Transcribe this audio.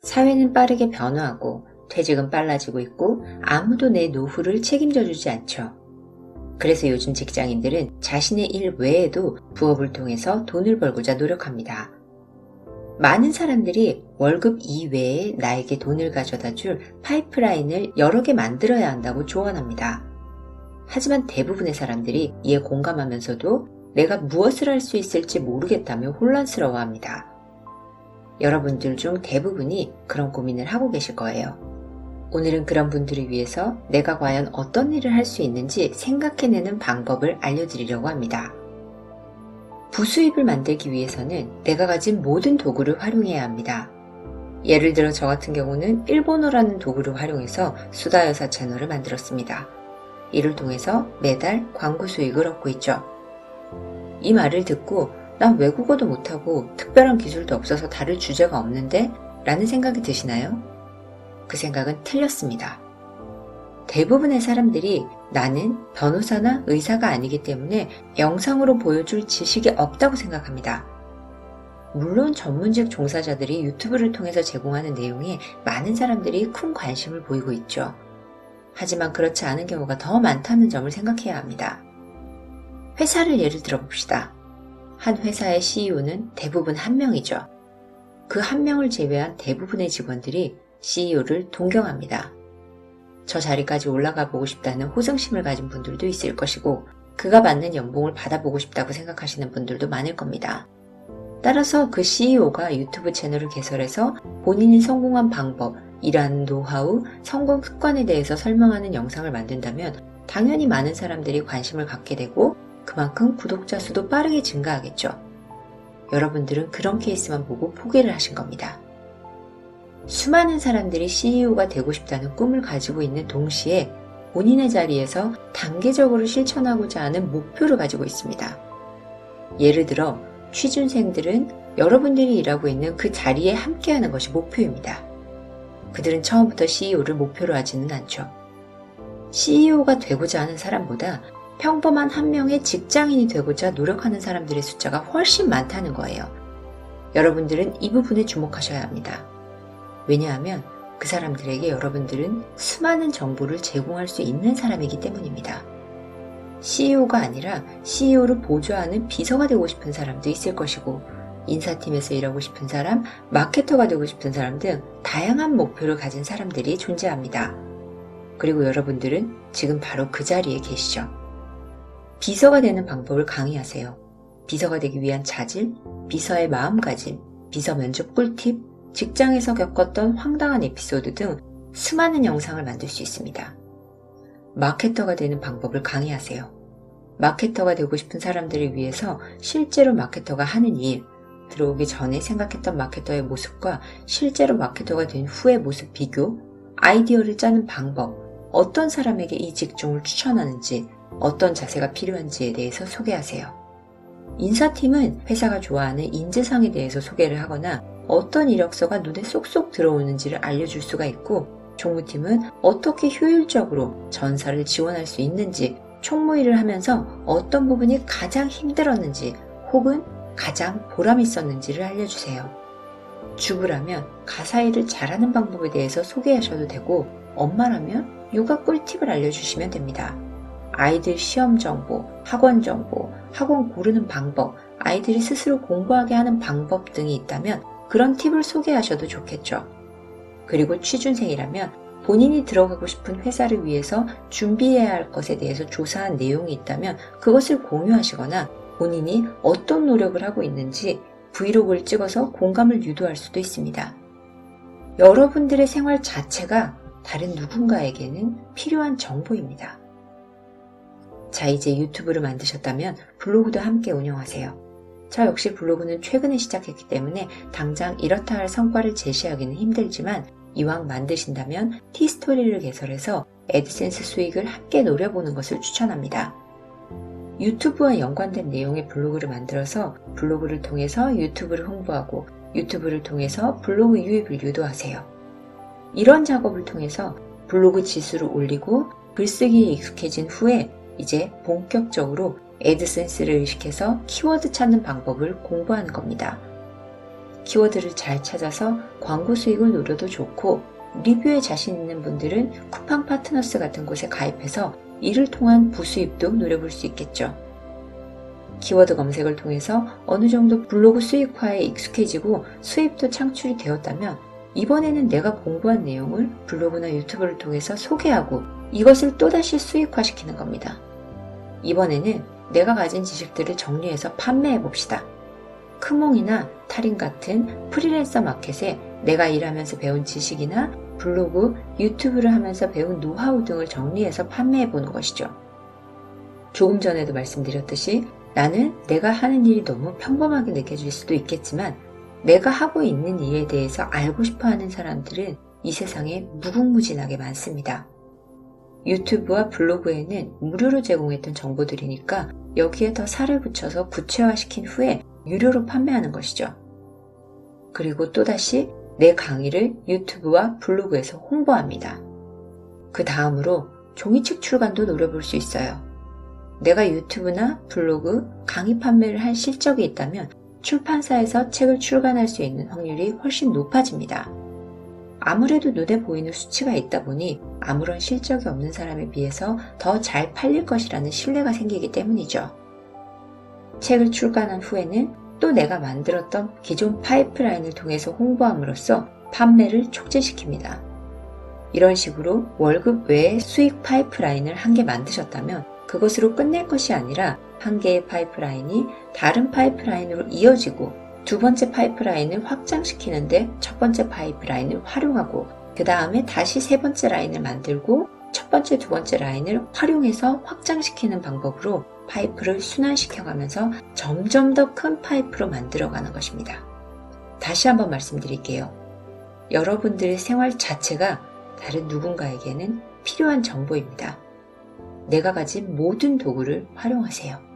사회는 빠르게 변화하고 퇴직은 빨라지고 있고 아무도 내 노후를 책임져 주지 않죠. 그래서 요즘 직장인들은 자신의 일 외에도 부업을 통해서 돈을 벌고자 노력합니다. 많은 사람들이 월급 이외에 나에게 돈을 가져다 줄 파이프라인을 여러 개 만들어야 한다고 조언합니다. 하지만 대부분의 사람들이 이에 공감하면서도 내가 무엇을 할 수 있을지 모르겠다며 혼란스러워합니다. 여러분들 중 대부분이 그런 고민을 하고 계실 거예요. 오늘은 그런 분들을 위해서 내가 과연 어떤 일을 할 수 있는지 생각해내는 방법을 알려드리려고 합니다. 부수입을 만들기 위해서는 내가 가진 모든 도구를 활용해야 합니다. 예를 들어 저 같은 경우는 일본어라는 도구를 활용해서 수다여사 채널을 만들었습니다. 이를 통해서 매달 광고 수익을 얻고 있죠. 이 말을 듣고 난 외국어도 못하고 특별한 기술도 없어서 다룰 주제가 없는데? 라는 생각이 드시나요? 그 생각은 틀렸습니다. 대부분의 사람들이 나는 변호사나 의사가 아니기 때문에 영상으로 보여줄 지식이 없다고 생각합니다. 물론 전문직 종사자들이 유튜브를 통해서 제공하는 내용에 많은 사람들이 큰 관심을 보이고 있죠. 하지만 그렇지 않은 경우가 더 많다는 점을 생각해야 합니다. 회사를 예를 들어 봅시다. 한 회사의 CEO는 대부분 한 명이죠. 그 한 명을 제외한 대부분의 직원들이 CEO를 동경합니다. 저 자리까지 올라가 보고 싶다는 호승심을 가진 분들도 있을 것이고 그가 받는 연봉을 받아보고 싶다고 생각하시는 분들도 많을 겁니다. 따라서 그 CEO가 유튜브 채널을 개설해서 본인이 성공한 방법, 일하는 노하우, 성공 습관에 대해서 설명하는 영상을 만든다면 당연히 많은 사람들이 관심을 갖게 되고 그만큼 구독자 수도 빠르게 증가하겠죠. 여러분들은 그런 케이스만 보고 포기를 하신 겁니다. 수많은 사람들이 CEO가 되고 싶다는 꿈을 가지고 있는 동시에 본인의 자리에서 단계적으로 실천하고자 하는 목표를 가지고 있습니다. 예를 들어 취준생들은 여러분들이 일하고 있는 그 자리에 함께하는 것이 목표입니다. 그들은 처음부터 CEO를 목표로 하지는 않죠. CEO가 되고자 하는 사람보다 평범한 한 명의 직장인이 되고자 노력하는 사람들의 숫자가 훨씬 많다는 거예요. 여러분들은 이 부분에 주목하셔야 합니다. 왜냐하면 그 사람들에게 여러분들은 수많은 정보를 제공할 수 있는 사람이기 때문입니다. CEO가 아니라 CEO를 보조하는 비서가 되고 싶은 사람도 있을 것이고 인사팀에서 일하고 싶은 사람, 마케터가 되고 싶은 사람 등 다양한 목표를 가진 사람들이 존재합니다. 그리고 여러분들은 지금 바로 그 자리에 계시죠. 비서가 되는 방법을 강의하세요. 비서가 되기 위한 자질, 비서의 마음가짐, 비서 면접 꿀팁, 직장에서 겪었던 황당한 에피소드 등 수많은 영상을 만들 수 있습니다. 마케터가 되는 방법을 강의하세요. 마케터가 되고 싶은 사람들을 위해서 실제로 마케터가 하는 일, 들어오기 전에 생각했던 마케터의 모습과 실제로 마케터가 된 후의 모습 비교, 아이디어를 짜는 방법, 어떤 사람에게 이 직종을 추천하는지, 어떤 자세가 필요한지에 대해서 소개하세요. 인사팀은 회사가 좋아하는 인재상에 대해서 소개를 하거나 어떤 이력서가 눈에 쏙쏙 들어오는지를 알려줄 수가 있고 총무팀은 어떻게 효율적으로 전사를 지원할 수 있는지 총무일을 하면서 어떤 부분이 가장 힘들었는지 혹은 가장 보람 있었는지를 알려주세요. 주부라면 가사일을 잘하는 방법에 대해서 소개하셔도 되고 엄마라면 육아 꿀팁을 알려주시면 됩니다. 아이들 시험 정보, 학원 정보, 학원 고르는 방법, 아이들이 스스로 공부하게 하는 방법 등이 있다면 그런 팁을 소개하셔도 좋겠죠. 그리고 취준생이라면 본인이 들어가고 싶은 회사를 위해서 준비해야 할 것에 대해서 조사한 내용이 있다면 그것을 공유하시거나 본인이 어떤 노력을 하고 있는지 브이로그를 찍어서 공감을 유도할 수도 있습니다. 여러분들의 생활 자체가 다른 누군가에게는 필요한 정보입니다. 자, 이제 유튜브를 만드셨다면 블로그도 함께 운영하세요. 저 역시 블로그는 최근에 시작했기 때문에 당장 이렇다 할 성과를 제시하기는 힘들지만 이왕 만드신다면 티스토리를 개설해서 애드센스 수익을 함께 노려보는 것을 추천합니다. 유튜브와 연관된 내용의 블로그를 만들어서 블로그를 통해서 유튜브를 홍보하고 유튜브를 통해서 블로그 유입을 유도하세요. 이런 작업을 통해서 블로그 지수를 올리고 글쓰기에 익숙해진 후에 이제 본격적으로 애드센스를 의식해서 키워드 찾는 방법을 공부하는 겁니다. 키워드를 잘 찾아서 광고 수익을 노려도 좋고, 리뷰에 자신 있는 분들은 쿠팡 파트너스 같은 곳에 가입해서 이를 통한 부수입도 노려볼 수 있겠죠. 키워드 검색을 통해서 어느 정도 블로그 수익화에 익숙해지고 수입도 창출이 되었다면, 이번에는 내가 공부한 내용을 블로그나 유튜브를 통해서 소개하고 이것을 또다시 수익화시키는 겁니다. 이번에는 내가 가진 지식들을 정리해서 판매해 봅시다. 크몽이나 타린 같은 프리랜서 마켓에 내가 일하면서 배운 지식이나 블로그, 유튜브를 하면서 배운 노하우 등을 정리해서 판매해 보는 것이죠. 조금 전에도 말씀드렸듯이 나는 내가 하는 일이 너무 평범하게 느껴질 수도 있겠지만, 내가 하고 있는 일에 대해서 알고 싶어 하는 사람들은 이 세상에 무궁무진하게 많습니다. 유튜브와 블로그에는 무료로 제공했던 정보들이니까 여기에 더 살을 붙여서 구체화시킨 후에 유료로 판매하는 것이죠. 그리고 또다시 내 강의를 유튜브와 블로그에서 홍보합니다. 그 다음으로 종이책 출간도 노려볼 수 있어요. 내가 유튜브나 블로그, 강의 판매를 할 실적이 있다면 출판사에서 책을 출간할 수 있는 확률이 훨씬 높아집니다. 아무래도 눈에 보이는 수치가 있다 보니 아무런 실적이 없는 사람에 비해서 더 잘 팔릴 것이라는 신뢰가 생기기 때문이죠. 책을 출간한 후에는 또 내가 만들었던 기존 파이프라인을 통해서 홍보함으로써 판매를 촉진시킵니다. 이런 식으로 월급 외에 수익 파이프라인을 한 개 만드셨다면 그것으로 끝낼 것이 아니라 한 개의 파이프라인이 다른 파이프라인으로 이어지고 두 번째 파이프라인을 확장시키는데 첫 번째 파이프라인을 활용하고 그 다음에 다시 세 번째 라인을 만들고 첫 번째, 두 번째 라인을 활용해서 확장시키는 방법으로 파이프를 순환시켜가면서 점점 더 큰 파이프로 만들어가는 것입니다. 다시 한번 말씀드릴게요. 여러분들의 생활 자체가 다른 누군가에게는 필요한 정보입니다. 내가 가진 모든 도구를 활용하세요.